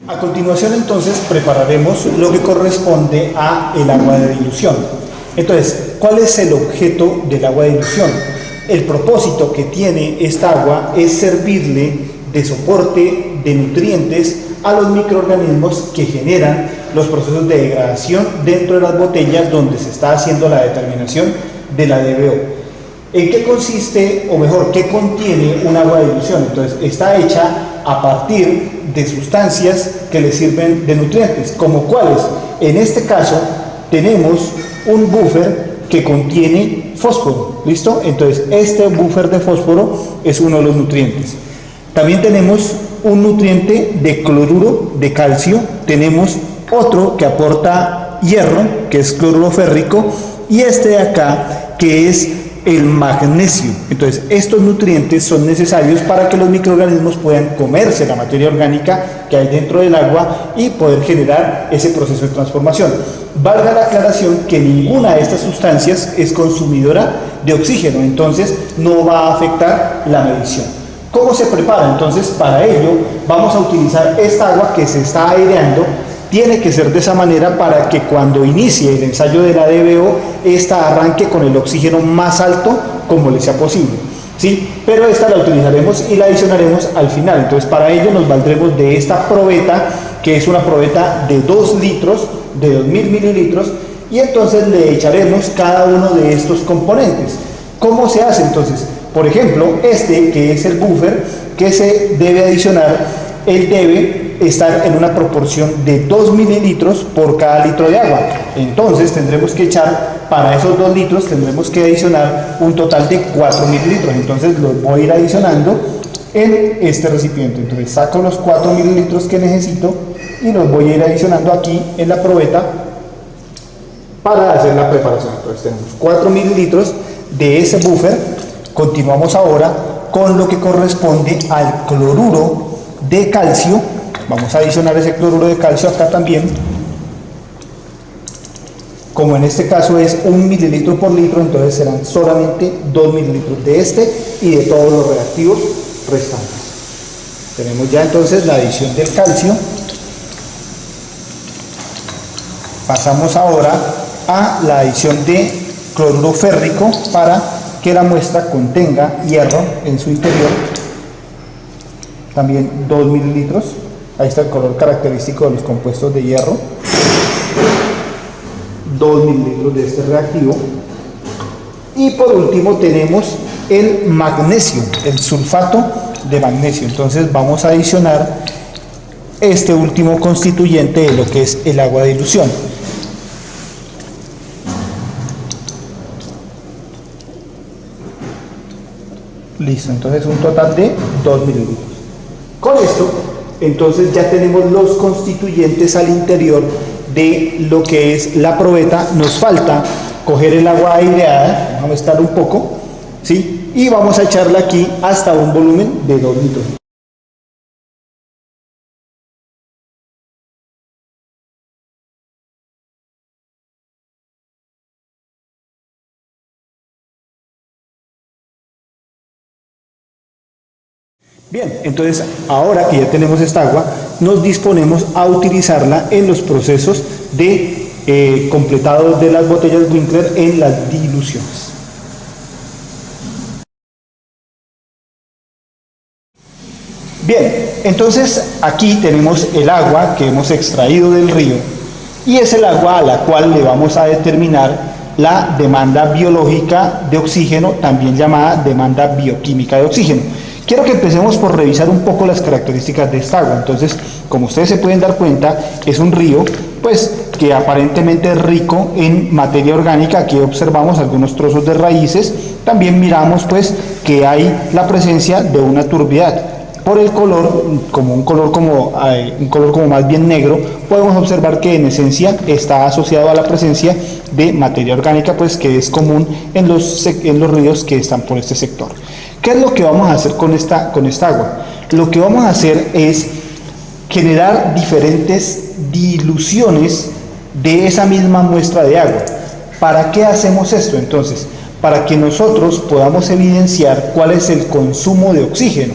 A continuación entonces prepararemos lo que corresponde a el agua de dilución. Entonces, ¿cuál es el objeto del agua de dilución? El propósito que tiene esta agua es servirle de soporte de nutrientes a los microorganismos que generan los procesos de degradación dentro de las botellas donde se está haciendo la determinación de la DBO. ¿En qué consiste, o mejor, qué contiene un agua de dilución? Entonces, está hecha a partir de sustancias que le sirven de nutrientes, como cuáles. En este caso, tenemos un buffer que contiene fósforo, ¿listo? Entonces, este buffer de fósforo es uno de los nutrientes. También tenemos un nutriente de cloruro de calcio, tenemos otro que aporta hierro, que es cloruro férrico, y este de acá, que es el magnesio. Entonces, estos nutrientes son necesarios para que los microorganismos puedan comerse la materia orgánica que hay dentro del agua y poder generar ese proceso de transformación. Valga la aclaración que ninguna de estas sustancias es consumidora de oxígeno, entonces no va a afectar la medición. ¿Cómo se prepara? Entonces, para ello vamos a utilizar esta agua que se está aireando. Tiene que ser de esa manera para que cuando inicie el ensayo de la DBO, esta arranque con el oxígeno más alto como le sea posible, ¿sí? Pero esta la utilizaremos y la adicionaremos al final. Entonces, para ello nos valdremos de esta probeta, que es una probeta de 2 litros, de 2000 mililitros, y entonces le echaremos cada uno de estos componentes. ¿Cómo se hace entonces? Por ejemplo, este que es el buffer que se debe adicionar, él debe estar en una proporción de 2 mililitros por cada litro de agua. Entonces tendremos que echar, para esos 2 litros tendremos que adicionar un total de 4 mililitros. Entonces los voy a ir adicionando en este recipiente. Entonces saco los 4 mililitros que necesito y los voy a ir adicionando aquí en la probeta para hacer la preparación. Entonces tenemos 4 mililitros de ese buffer. Continuamos ahora con lo que corresponde al cloruro de calcio. Vamos a adicionar ese cloruro de calcio acá también. Como en este caso es 1 mililitro por litro, entonces serán solamente 2 mililitros de este y de todos los reactivos restantes. Tenemos ya entonces la adición del calcio. Pasamos ahora a la adición de cloruro férrico para que la muestra contenga hierro en su interior. También 2 mililitros. Ahí está el color característico de los compuestos de hierro. 2 mililitros de este reactivo. Y por último tenemos el magnesio, el sulfato de magnesio. Entonces vamos a adicionar este último constituyente de lo que es el agua de dilución. Listo, entonces un total de 2 mililitros. Con esto, entonces ya tenemos los constituyentes al interior de lo que es la probeta. Nos falta coger el agua aireada, vamos a estar un poco, ¿sí? Y vamos a echarla aquí hasta un volumen de 2 litros. Bien, entonces ahora que ya tenemos esta agua, nos disponemos a utilizarla en los procesos de completado de las botellas Winkler en las diluciones. Bien, entonces aquí tenemos el agua que hemos extraído del río y es el agua a la cual le vamos a determinar la demanda biológica de oxígeno, también llamada demanda bioquímica de oxígeno. Quiero que empecemos por revisar un poco las características de esta agua. Entonces, como ustedes se pueden dar cuenta, es un río, pues, que aparentemente es rico en materia orgánica. Aquí observamos algunos trozos de raíces. También miramos, pues, que hay la presencia de una turbidez. Por el color, como un color como más bien negro, podemos observar que en esencia está asociado a la presencia de materia orgánica, pues, que es común en los ríos que están por este sector. ¿Qué es lo que vamos a hacer con esta agua? Lo que vamos a hacer es generar diferentes diluciones de esa misma muestra de agua. ¿Para qué hacemos esto? Entonces, para que nosotros podamos evidenciar cuál es el consumo de oxígeno.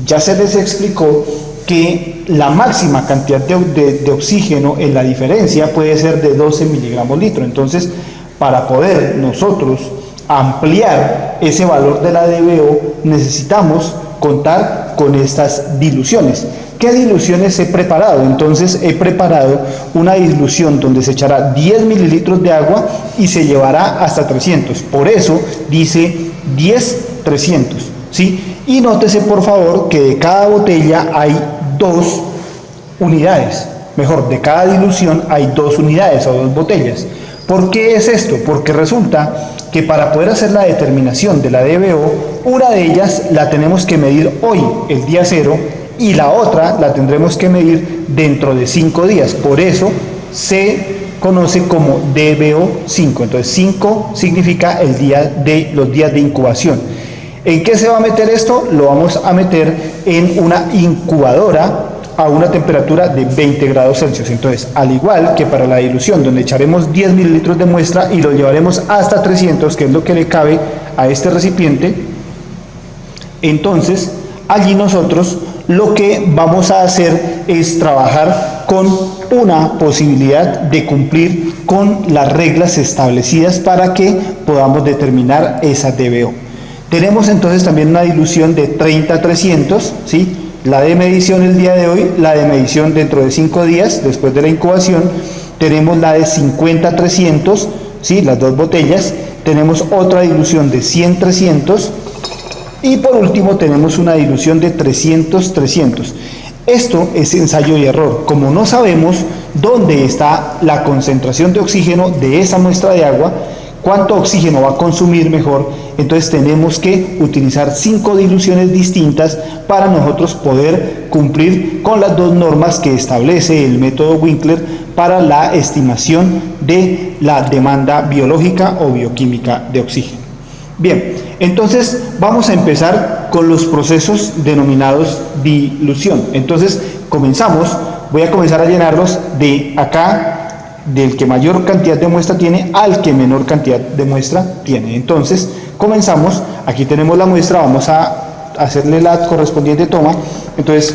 Ya se les explicó que la máxima cantidad de oxígeno en la diferencia puede ser de 12 miligramos litro. Entonces, para poder nosotros ampliar ese valor de la DBO, necesitamos contar con estas diluciones. ¿Qué diluciones he preparado? Entonces he preparado una dilución donde se echará 10 mililitros de agua y se llevará hasta 300. Por eso dice 10-300, ¿sí? Y nótese por favor que de cada botella hay 2 unidades. Mejor, de cada dilución hay 2 unidades o 2 botellas. ¿Por qué es esto? Porque resulta que para poder hacer la determinación de la DBO, una de ellas la tenemos que medir hoy, el día 0, y la otra la tendremos que medir dentro de 5 días. Por eso se conoce como DBO 5. Entonces 5 significa los días de incubación. ¿En qué se va a meter esto? Lo vamos a meter en una incubadora a una temperatura de 20 grados Celsius. Entonces, al igual que para la dilución, donde echaremos 10 mililitros de muestra y lo llevaremos hasta 300, que es lo que le cabe a este recipiente, entonces allí nosotros lo que vamos a hacer es trabajar con una posibilidad de cumplir con las reglas establecidas para que podamos determinar esa DBO. Tenemos entonces también una dilución de 30-300, ¿sí? La de medición el día de hoy, la de medición dentro de 5 días, después de la incubación. Tenemos la de 50-300, ¿sí? Las 2 botellas. Tenemos otra dilución de 100-300. Y por último tenemos una dilución de 300-300. Esto es ensayo y error. Como no sabemos dónde está la concentración de oxígeno de esa muestra de agua, cuánto oxígeno va a consumir mejor, entonces tenemos que utilizar 5 diluciones distintas para nosotros poder cumplir con las 2 normas que establece el método Winkler para la estimación de la demanda biológica o bioquímica de oxígeno. Bien, entonces vamos a empezar con los procesos denominados dilución. Entonces voy a comenzar a llenarlos de acá, del que mayor cantidad de muestra tiene al que menor cantidad de muestra tiene. Entonces comenzamos, aquí tenemos la muestra, vamos a hacerle la correspondiente toma. Entonces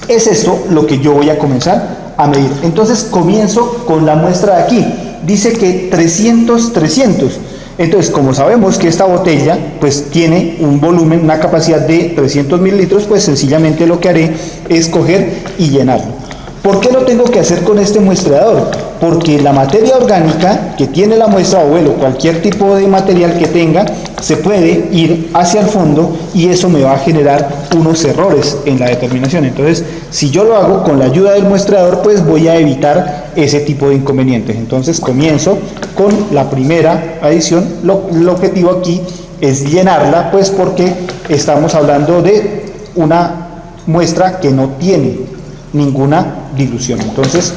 es esto lo que yo voy a comenzar a medir. Entonces comienzo con la muestra de aquí, dice que 300-300. Entonces, como sabemos que esta botella pues tiene un volumen, una capacidad de 300 mililitros, pues sencillamente lo que haré es coger y llenarlo. ¿Por qué lo tengo que hacer con este muestreador? Porque la materia orgánica que tiene la muestra, o bueno, cualquier tipo de material que tenga, se puede ir hacia el fondo y eso me va a generar unos errores en la determinación. Entonces, si yo lo hago con la ayuda del muestreador, pues voy a evitar ese tipo de inconvenientes. Entonces, comienzo con la primera adición. El objetivo aquí es llenarla, pues porque estamos hablando de una muestra que no tiene ninguna dilución. Entonces,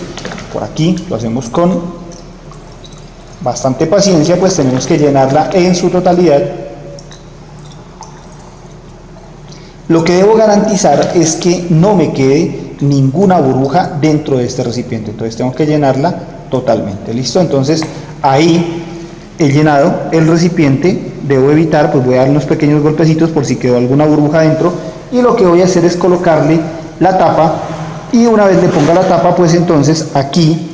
por aquí lo hacemos con bastante paciencia, pues tenemos que llenarla en su totalidad. Lo que debo garantizar es que no me quede ninguna burbuja dentro de este recipiente. Entonces tengo que llenarla totalmente. ¿Listo? Entonces ahí he llenado el recipiente. Debo evitar, pues voy a dar unos pequeños golpecitos por si quedó alguna burbuja dentro. Y lo que voy a hacer es colocarle la tapa. Y una vez le ponga la tapa, pues entonces aquí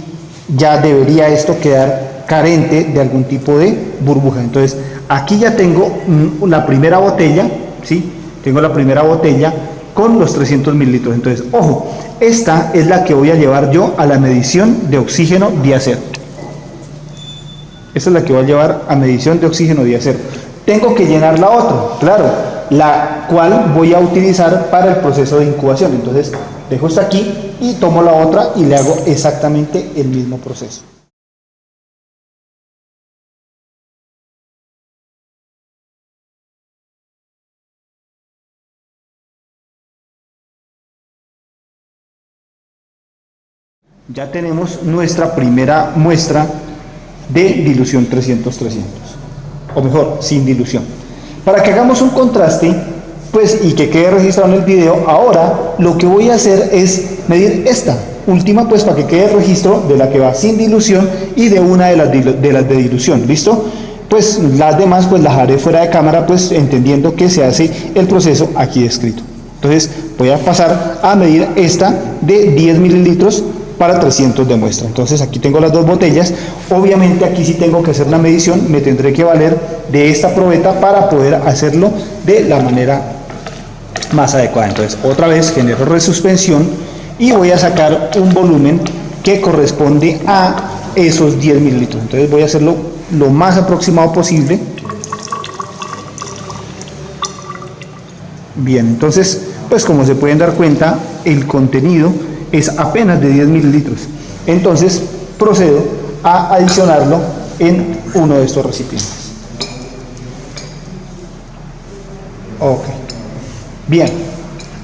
ya debería esto quedar carente de algún tipo de burbuja. Entonces aquí ya tengo la primera botella, ¿sí? Tengo la primera botella con los 300 mililitros. Entonces, ojo, esta es la que voy a llevar yo a la medición de oxígeno día 0. Esta es la que voy a llevar a medición de oxígeno día 0. Tengo que llenar la otra, claro, la cual voy a utilizar para el proceso de incubación. Entonces dejo esta aquí y tomo la otra y le hago exactamente el mismo proceso. Ya tenemos nuestra primera muestra de dilución 300-300, o mejor, sin dilución. Para que hagamos un contraste, pues, y que quede registrado en el video, ahora lo que voy a hacer es medir esta última, pues para que quede el registro de la que va sin dilución y de una de las de dilución. ¿Listo? Pues las demás pues las haré fuera de cámara, pues entendiendo que se hace el proceso aquí descrito. Entonces voy a pasar a medir esta de 10 mililitros para 300 de muestra. Entonces aquí tengo las dos botellas. Obviamente aquí sí tengo que hacer una medición, me tendré que valer de esta probeta para poder hacerlo de la manera más adecuada. Entonces otra vez genero resuspensión y voy a sacar un volumen que corresponde a esos 10 mililitros. Entonces voy a hacerlo lo más aproximado posible. Bien, entonces pues como se pueden dar cuenta, el contenido es apenas de 10 mililitros. Entonces procedo a adicionarlo en uno de estos recipientes. Ok. Bien.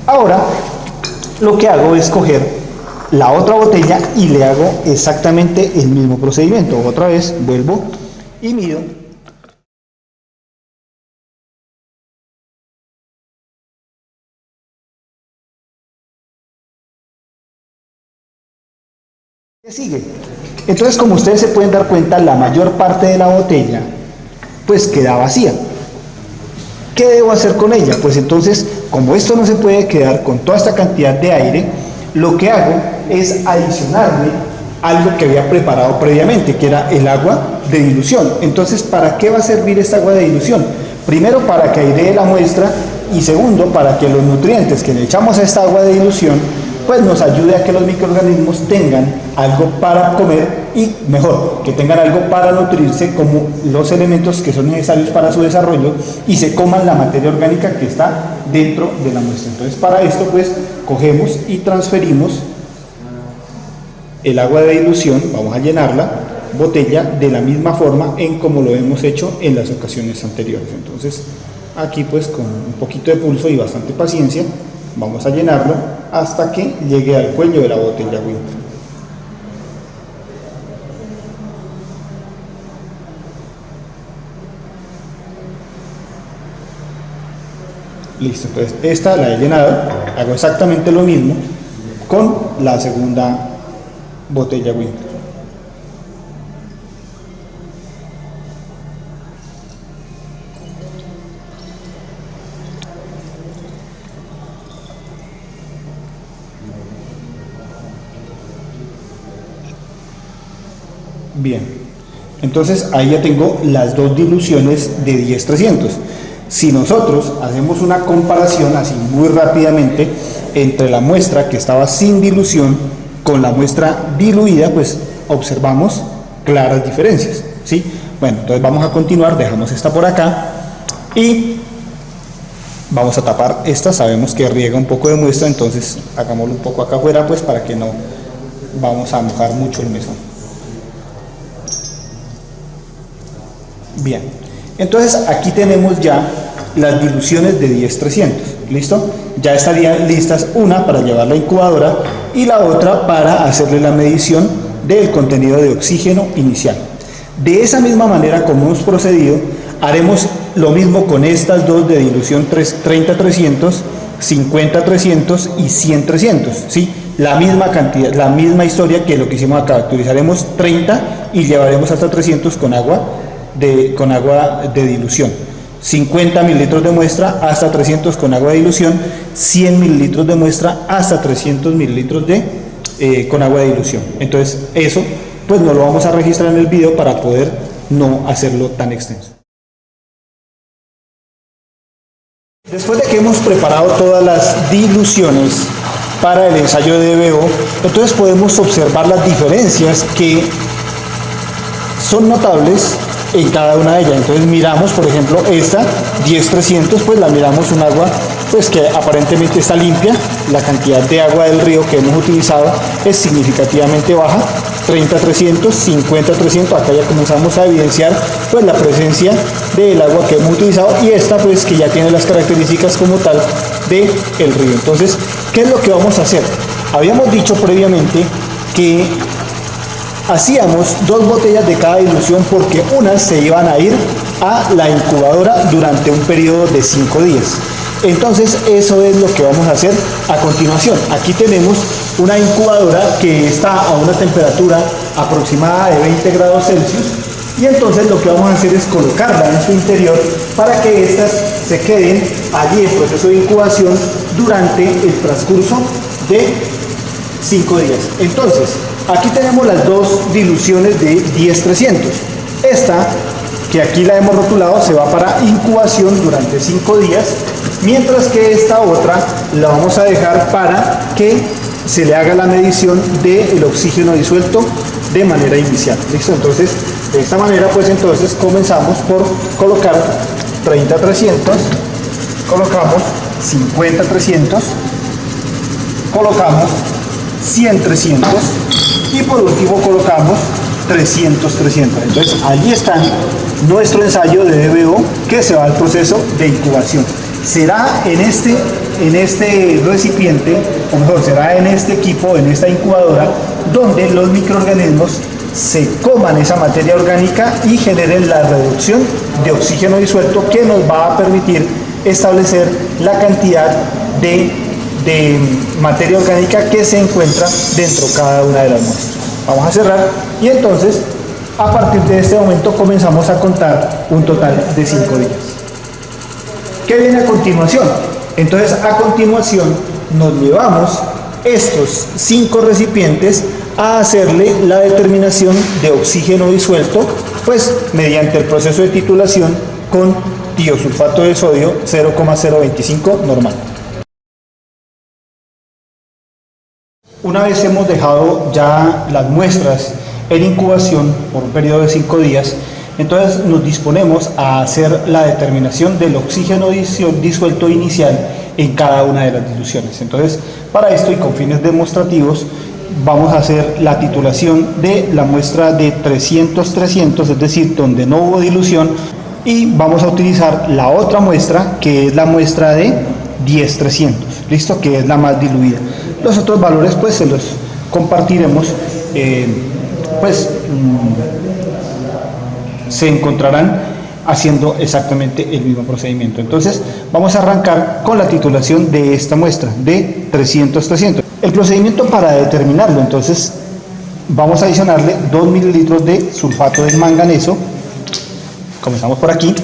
Ahora lo que hago es coger la otra botella y le hago exactamente el mismo procedimiento. Otra vez vuelvo y mido. ¿Qué sigue? Entonces, como ustedes se pueden dar cuenta, la mayor parte de la botella pues queda vacía. ¿Qué debo hacer con ella? Pues entonces, como esto no se puede quedar con toda esta cantidad de aire, lo que hago es adicionarle algo que había preparado previamente, que era el agua de dilución. Entonces, ¿para qué va a servir esta agua de dilución? Primero, para que airee la muestra, y segundo, para que los nutrientes que le echamos a esta agua de dilución pues nos ayude a que los microorganismos tengan algo para comer y mejor, que tengan algo para nutrirse como los elementos que son necesarios para su desarrollo y se coman la materia orgánica que está dentro de la muestra. Entonces para esto pues cogemos y transferimos el agua de dilución, vamos a llenar la botella de la misma forma en como lo hemos hecho en las ocasiones anteriores. Entonces aquí pues con un poquito de pulso y bastante paciencia vamos a llenarlo hasta que llegue al cuello de la botella Winter. Listo, entonces esta la he llenado, hago exactamente lo mismo con la segunda botella Winter. Bien, entonces ahí ya tengo las dos diluciones de 10-300. Si nosotros hacemos una comparación así muy rápidamente entre la muestra que estaba sin dilución con la muestra diluida, pues observamos claras diferencias, ¿sí? Bueno, entonces vamos a continuar, dejamos esta por acá y vamos a tapar esta. Sabemos que riega un poco de muestra, entonces hagámoslo un poco acá afuera pues para que no vamos a mojar mucho el mesón. Bien, entonces aquí tenemos ya las diluciones de 10-300, ¿listo? Ya estarían listas una para llevar a la incubadora y la otra para hacerle la medición del contenido de oxígeno inicial. De esa misma manera como hemos procedido, haremos lo mismo con estas dos de dilución 30-300, 50-300 y 100-300, ¿sí? La misma cantidad, la misma historia que lo que hicimos acá. Utilizaremos 30 y llevaremos hasta 300 con agua de dilución, 50 mililitros de muestra hasta 300 con agua de dilución, 100 mililitros de muestra hasta 300 mililitros con agua de dilución. Entonces eso pues no lo vamos a registrar en el video para poder no hacerlo tan extenso. Después de que hemos preparado todas las diluciones para el ensayo de DBO, entonces podemos observar las diferencias que son notables en cada una de ellas. Entonces miramos, por ejemplo, esta 10-300, pues la miramos un agua pues que aparentemente está limpia, la cantidad de agua del río que hemos utilizado es significativamente baja. 30-300, 50-300, acá ya comenzamos a evidenciar pues la presencia del agua que hemos utilizado, y esta pues que ya tiene las características como tal del río. Entonces, ¿qué es lo que vamos a hacer? Habíamos dicho previamente que hacíamos 2 botellas de cada dilución porque unas se iban a ir a la incubadora durante un periodo de 5 días. Entonces eso es lo que vamos a hacer a continuación. Aquí tenemos una incubadora que está a una temperatura aproximada de 20 grados Celsius y entonces lo que vamos a hacer es colocarla en su interior para que éstas se queden allí en proceso de incubación durante el transcurso de 5 días. Entonces, aquí tenemos las dos diluciones de 10-300. Esta, que aquí la hemos rotulado, se va para incubación durante 5 días, mientras que esta otra la vamos a dejar para que se le haga la medición del oxígeno disuelto de manera inicial. ¿Listo? Entonces, de esta manera, pues entonces comenzamos por colocar 30-300, colocamos 50-300, colocamos 100-300 y por último colocamos 300-300. Entonces, allí está nuestro ensayo de DBO que se va al proceso de incubación. Será en este recipiente, o mejor, será en este equipo, en esta incubadora, donde los microorganismos se coman esa materia orgánica y generen la reducción de oxígeno disuelto que nos va a permitir establecer la cantidad de materia orgánica que se encuentra dentro de cada una de las muestras. Vamos a cerrar y entonces a partir de este momento comenzamos a contar un total de 5 días. ¿Qué viene a continuación? Entonces a continuación nos llevamos estos 5 recipientes a hacerle la determinación de oxígeno disuelto, pues mediante el proceso de titulación con tiosulfato de sodio 0,025 normal. Una vez hemos dejado ya las muestras en incubación por un periodo de 5 días, entonces nos disponemos a hacer la determinación del oxígeno disuelto inicial en cada una de las diluciones. Entonces, para esto y con fines demostrativos, vamos a hacer la titulación de la muestra de 300-300, es decir, donde no hubo dilución, y vamos a utilizar la otra muestra, que es la muestra de 10-300, ¿listo? Que es la más diluida. Los otros valores, pues, se los compartiremos, se encontrarán haciendo exactamente el mismo procedimiento. Entonces, vamos a arrancar con la titulación de esta muestra de 300-300. El procedimiento para determinarlo, entonces, vamos a adicionarle 2 mililitros de sulfato de manganeso. Comenzamos por aquí.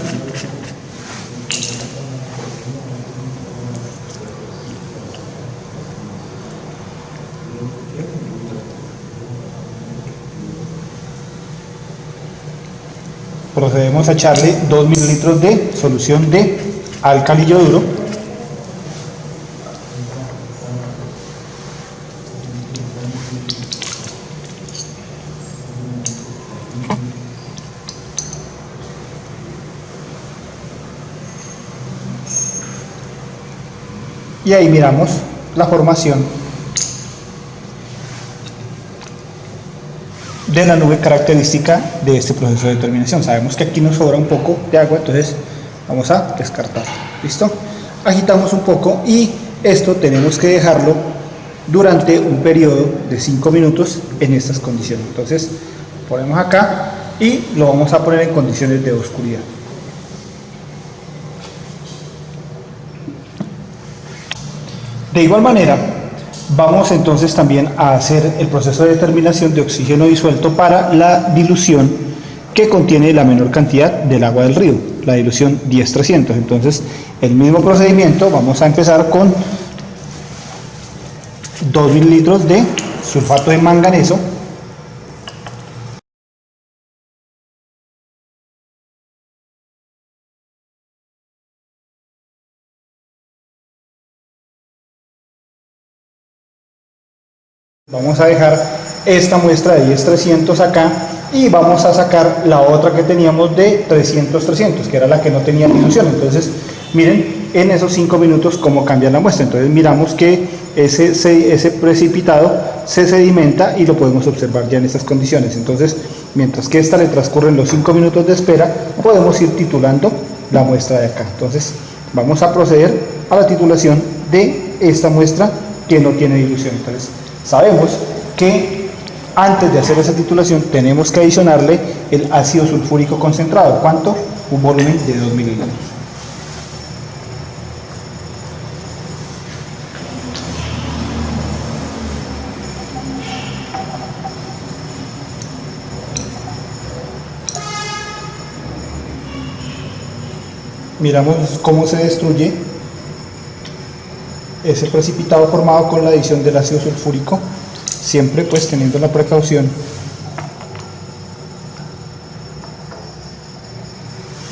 Procedemos a echarle 2 mililitros de solución de álcali yoduro. Y ahí miramos la formación de la nube característica de este proceso de determinación. Sabemos que aquí nos sobra un poco de agua, entonces vamos a descartar. ¿Listo? Agitamos un poco y esto tenemos que dejarlo durante un periodo de 5 minutos en estas condiciones. Entonces ponemos acá y lo vamos a poner en condiciones de oscuridad. De igual manera, vamos entonces también a hacer el proceso de determinación de oxígeno disuelto para la dilución que contiene la menor cantidad del agua del río, la dilución 10-300. Entonces, el mismo procedimiento, vamos a empezar con 2 mililitros de sulfato de manganeso. Vamos a dejar esta muestra de 10-300 acá y vamos a sacar la otra que teníamos de 300-300, que era la que no tenía dilución. Entonces, miren en esos 5 minutos cómo cambia la muestra. Entonces miramos que ese precipitado se sedimenta y lo podemos observar ya en estas condiciones. Entonces, mientras que esta le transcurren los 5 minutos de espera, podemos ir titulando la muestra de acá. Entonces, vamos a proceder a la titulación de esta muestra que no tiene dilución. Entonces, sabemos que antes de hacer esa titulación tenemos que adicionarle el ácido sulfúrico concentrado. ¿Cuánto? Un volumen de 2 mililitros. miramos cómo se destruye ese precipitado formado con la adición del ácido sulfúrico, siempre pues teniendo la precaución,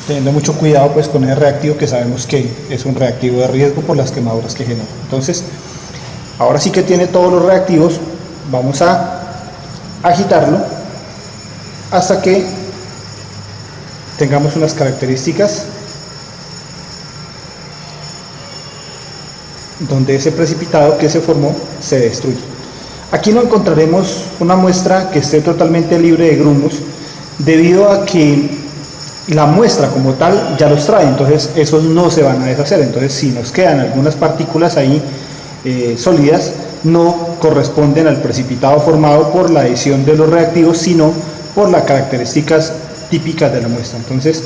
teniendo mucho cuidado pues con el reactivo, que sabemos que es un reactivo de riesgo por las quemaduras que genera. Entonces, ahora sí que tiene todos los reactivos, vamos a agitarlo hasta que tengamos unas características donde ese precipitado que se formó se destruye. Aquí no encontraremos una muestra que esté totalmente libre de grumos, debido a que la muestra como tal ya los trae, entonces esos no se van a deshacer. Entonces, si nos quedan algunas partículas ahí sólidas, no corresponden al precipitado formado por la adición de los reactivos, sino por las características típicas de la muestra. Entonces,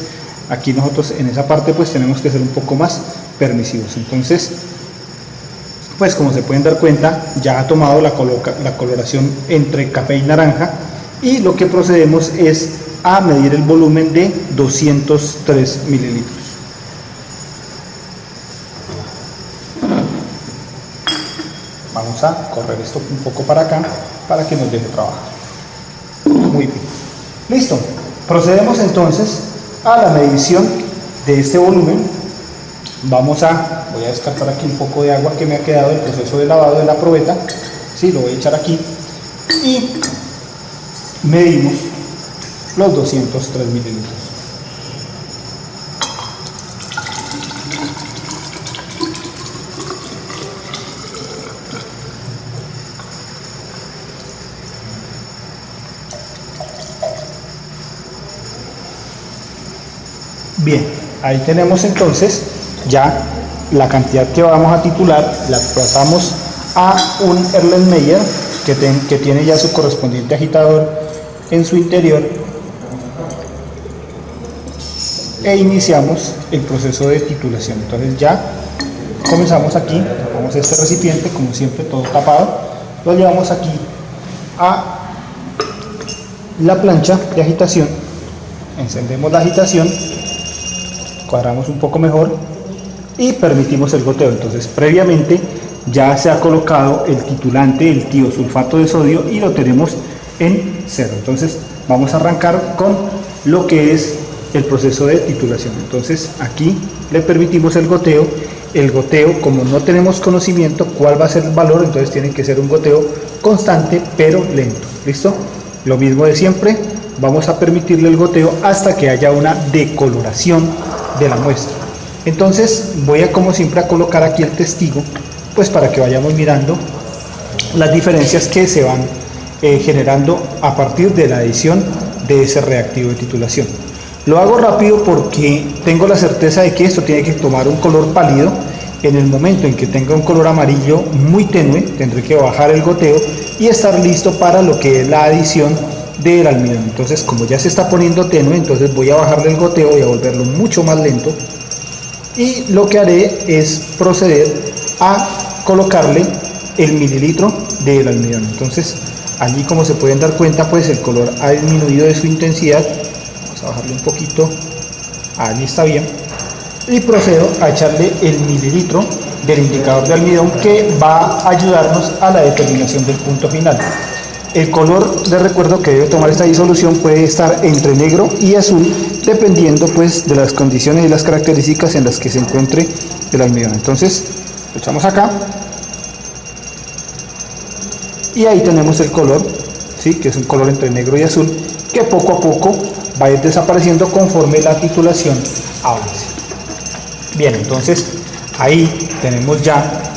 aquí nosotros en esa parte pues tenemos que ser un poco más permisivos. Entonces, pues como se pueden dar cuenta, ya ha tomado la coloración entre café y naranja, y lo que procedemos es a medir el volumen de 203 mililitros. Vamos a correr esto un poco para acá para que nos deje trabajar. Muy bien. Listo. Procedemos entonces a la medición de este volumen. Voy a descartar aquí un poco de agua que me ha quedado del proceso de lavado de la probeta. Sí, lo voy a echar aquí. Y medimos los 203 mililitros. Bien, ahí tenemos entonces ya la cantidad que vamos a titular, la pasamos a un Erlenmeyer que tiene ya su correspondiente agitador en su interior, e iniciamos el proceso de titulación. Entonces ya comenzamos aquí, tomamos este recipiente, como siempre todo tapado, lo llevamos aquí a la plancha de agitación, encendemos la agitación, cuadramos un poco mejor y permitimos el goteo. Entonces, previamente ya se ha colocado el titulante, el tiosulfato de sodio, y lo tenemos en 0. Entonces vamos a arrancar con lo que es el proceso de titulación. Entonces aquí le permitimos el goteo. El goteo, como no tenemos conocimiento cuál va a ser el valor, entonces tiene que ser un goteo constante pero lento. ¿Listo? Lo mismo de siempre, vamos a permitirle el goteo hasta que haya una decoloración de la muestra. Entonces voy a, como siempre, a colocar aquí el testigo, pues para que vayamos mirando las diferencias que se van generando a partir de la adición de ese reactivo de titulación. Lo hago rápido porque tengo la certeza de que esto tiene que tomar un color pálido. En el momento en que tenga un color amarillo muy tenue, tendré que bajar el goteo y estar listo para lo que es la adición del almidón. Entonces, como ya se está poniendo tenue, entonces voy a bajarle el goteo, voy a volverlo mucho más lento, y lo que haré es proceder a colocarle el mililitro del almidón. Entonces, allí, como se pueden dar cuenta, pues el color ha disminuido de su intensidad. Vamos a bajarle un poquito, allí está bien, y procedo a echarle el mililitro del indicador de almidón, que va a ayudarnos a la determinación del punto final. El color, de recuerdo, que debe tomar esta disolución puede estar entre negro y azul, dependiendo pues de las condiciones y las características en las que se encuentre el almidón. Entonces lo echamos acá y ahí tenemos el color, ¿sí? Que es un color entre negro y azul, que poco a poco va a ir desapareciendo conforme la titulación avance. Bien, entonces ahí tenemos ya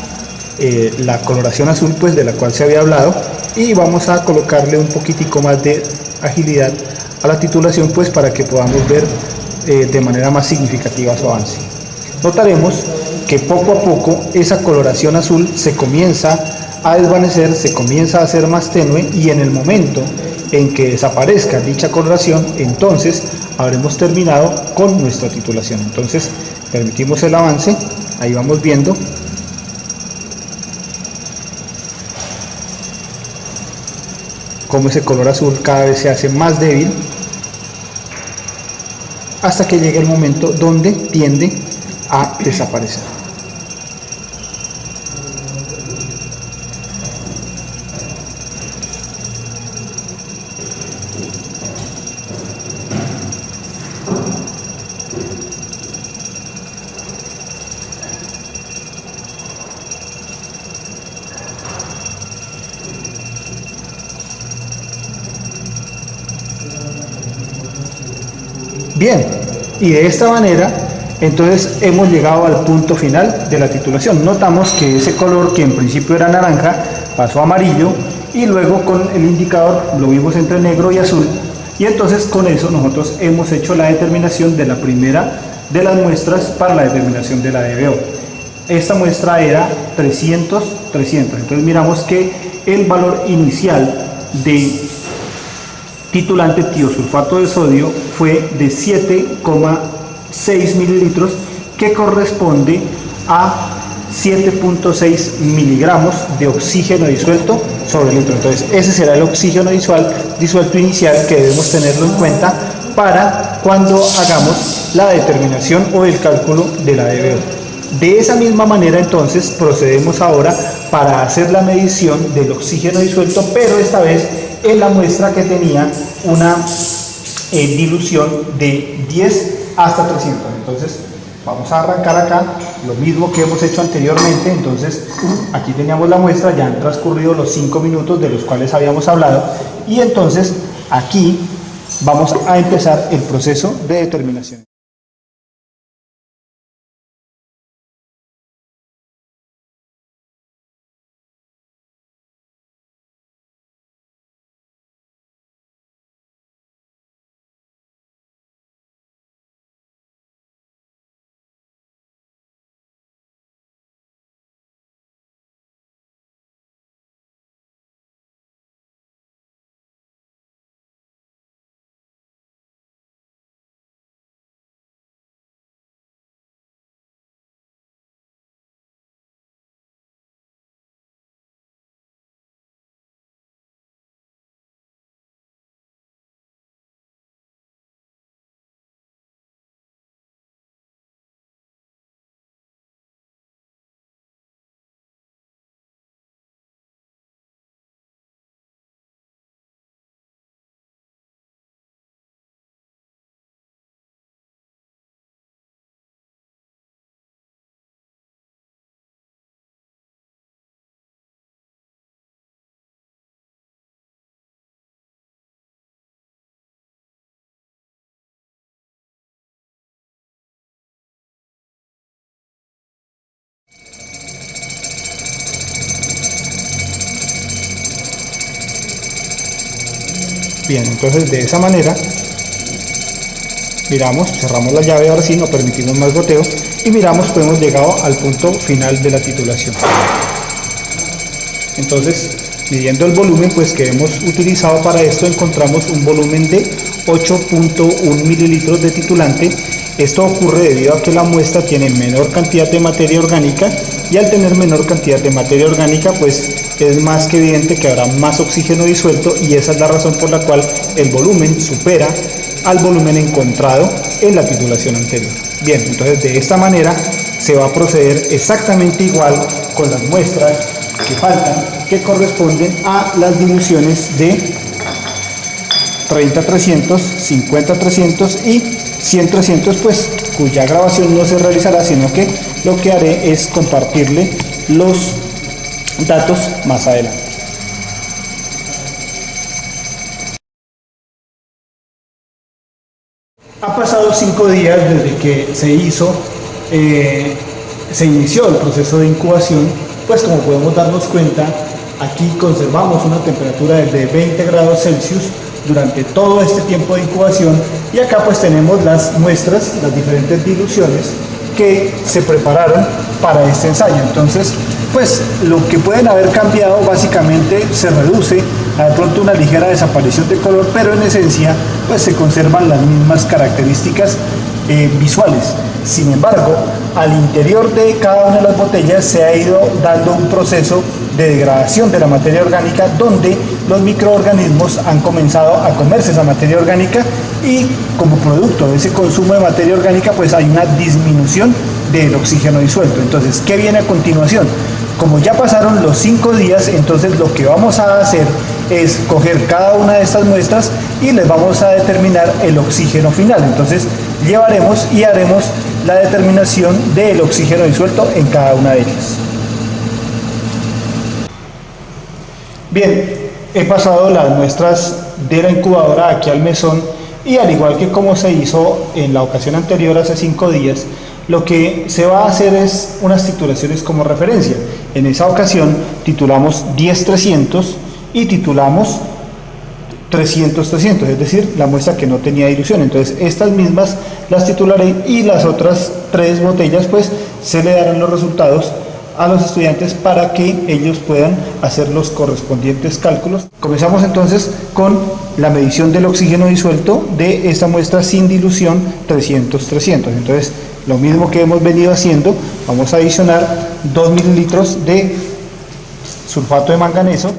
la coloración azul, pues de la cual se había hablado, y vamos a colocarle un poquitico más de agilidad a la titulación, pues para que podamos ver de manera más significativa su avance. Notaremos que poco a poco esa coloración azul se comienza a desvanecer, se comienza a hacer más tenue, y en el momento en que desaparezca dicha coloración, entonces habremos terminado con nuestra titulación. Entonces permitimos el avance, ahí vamos viendo cómo ese color azul cada vez se hace más débil. hasta que llegue el momento donde tiende a desaparecer. Bien, y de esta manera entonces hemos llegado al punto final de la titulación. Notamos que ese color que en principio era naranja pasó a amarillo y luego con el indicador lo vimos entre negro y azul, y entonces con eso nosotros hemos hecho la determinación de la primera de las muestras para la determinación de la DBO. Esta muestra era 300, entonces miramos que el valor inicial de titulante tiosulfato de sodio fue de 7,6 mililitros, que corresponde a 7,6 miligramos de oxígeno disuelto sobre litro. Entonces ese será el oxígeno disuelto inicial que debemos tenerlo en cuenta para cuando hagamos la determinación o el cálculo de la DBO. De esa misma manera entonces procedemos ahora para hacer la medición del oxígeno disuelto, pero esta vez en la muestra que tenía una dilución de 10 hasta 300. Entonces vamos a arrancar acá, lo mismo que hemos hecho anteriormente. Entonces aquí teníamos la muestra, ya han transcurrido los 5 minutos de los cuales habíamos hablado, y entonces aquí vamos a empezar el proceso de determinación. Bien, entonces de esa manera miramos, cerramos la llave, ahora sí no permitimos más goteo, y miramos pues hemos llegado al punto final de la titulación. Entonces, midiendo el volumen pues que hemos utilizado para esto, encontramos un volumen de 8,1 mililitros de titulante. Esto ocurre debido a que la muestra tiene menor cantidad de materia orgánica, y al tener menor cantidad de materia orgánica pues es más que evidente que habrá más oxígeno disuelto, y esa es la razón por la cual el volumen supera al volumen encontrado en la titulación anterior. Bien, entonces de esta manera se va a proceder exactamente igual con las muestras que faltan, que corresponden a las diluciones de 30-300, 50-300 y 100-300, pues cuya grabación no se realizará, sino que lo que haré es compartirle los datos más adelante. Ha pasado 5 días desde que se inició el proceso de incubación. Pues como podemos darnos cuenta, aquí conservamos una temperatura de 20 grados Celsius durante todo este tiempo de incubación, y acá pues tenemos las muestras, las diferentes diluciones que se prepararon para este ensayo. Entonces pues lo que pueden haber cambiado básicamente se reduce a de pronto una ligera desaparición de color, pero en esencia pues se conservan las mismas características visuales. Sin embargo, al interior de cada una de las botellas se ha ido dando un proceso de degradación de la materia orgánica, donde los microorganismos han comenzado a comerse esa materia orgánica y como producto de ese consumo de materia orgánica pues hay una disminución del oxígeno disuelto. Entonces, ¿qué viene a continuación? Como ya pasaron los 5 días, entonces lo que vamos a hacer es coger cada una de estas muestras y les vamos a determinar el oxígeno final. Entonces llevaremos y haremos la determinación del oxígeno disuelto en cada una de ellas. Bien, he pasado las muestras de la incubadora aquí al mesón y al igual que como se hizo en la ocasión anterior hace 5 días, lo que se va a hacer es unas titulaciones como referencia. En esa ocasión titulamos 10-300 y titulamos 300-300, es decir, la muestra que no tenía dilución. Entonces estas mismas las titularé y las otras 3 botellas pues se le darán los resultados a los estudiantes para que ellos puedan hacer los correspondientes cálculos. Comenzamos entonces con la medición del oxígeno disuelto de esta muestra sin dilución 300-300. Entonces lo mismo que hemos venido haciendo, vamos a adicionar 2 mililitros de sulfato de manganeso.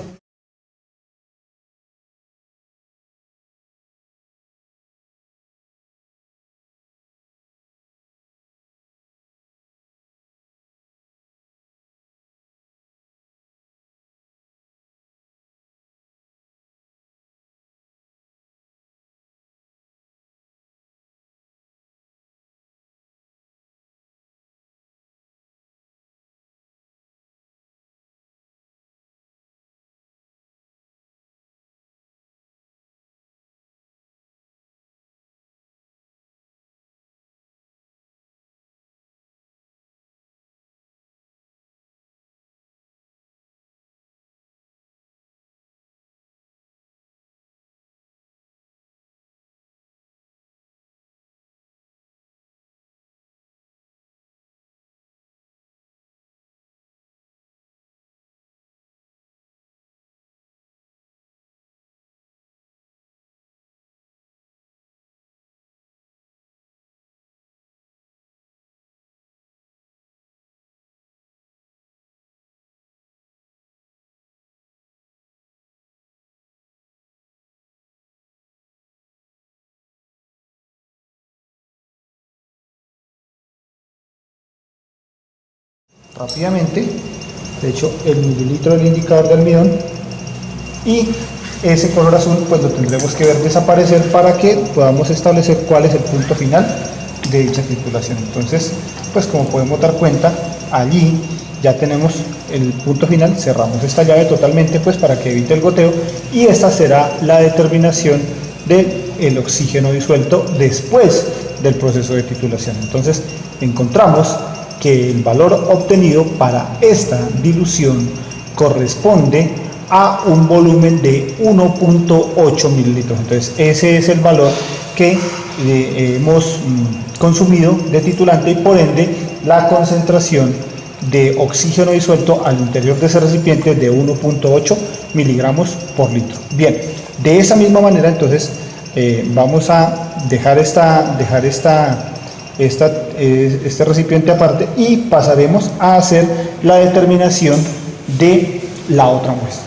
Rápidamente, de hecho el mililitro del indicador de almidón y ese color azul pues lo tendremos que ver desaparecer para que podamos establecer cuál es el punto final de dicha titulación. Entonces pues como podemos dar cuenta, allí ya tenemos el punto final, cerramos esta llave totalmente pues para que evite el goteo y esta será la determinación del oxígeno disuelto después del proceso de titulación. Entonces encontramos que el valor obtenido para esta dilución corresponde a un volumen de 1.8 mililitros. Entonces ese es el valor que hemos consumido de titulante y por ende la concentración de oxígeno disuelto al interior de ese recipiente de 1.8 miligramos por litro. Bien, de esa misma manera entonces vamos a dejar este recipiente aparte y pasaremos a hacer la determinación de la otra muestra.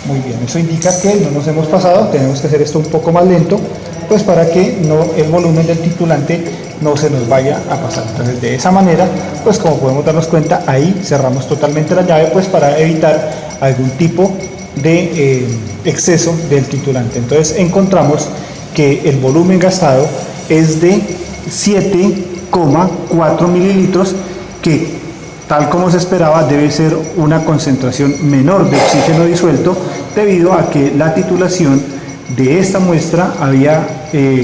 Muy bien, eso indica que no nos hemos pasado, tenemos que hacer esto un poco más lento, pues para que el volumen del titulante no se nos vaya a pasar. Entonces de esa manera, pues como podemos darnos cuenta, ahí cerramos totalmente la llave, pues para evitar algún tipo de exceso del titulante. Entonces encontramos que el volumen gastado es de 7 6,4 mililitros, que tal como se esperaba debe ser una concentración menor de oxígeno disuelto, debido a que la titulación de esta muestra había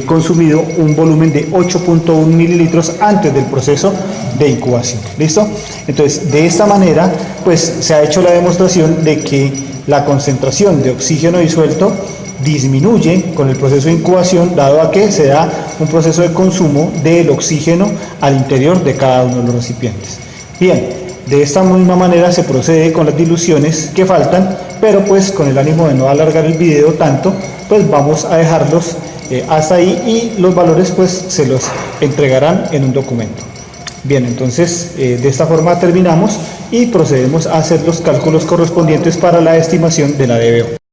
consumido un volumen de 8,1 mililitros antes del proceso de incubación. ¿Listo? Entonces, de esta manera, pues se ha hecho la demostración de que la concentración de oxígeno disuelto disminuye con el proceso de incubación, dado a que se da un proceso de consumo del oxígeno al interior de cada uno de los recipientes. Bien, de esta misma manera se procede con las diluciones que faltan, pero pues con el ánimo de no alargar el video tanto, pues vamos a dejarlos hasta ahí, y los valores pues se los entregarán en un documento. Bien, entonces de esta forma terminamos y procedemos a hacer los cálculos correspondientes para la estimación de la DBO.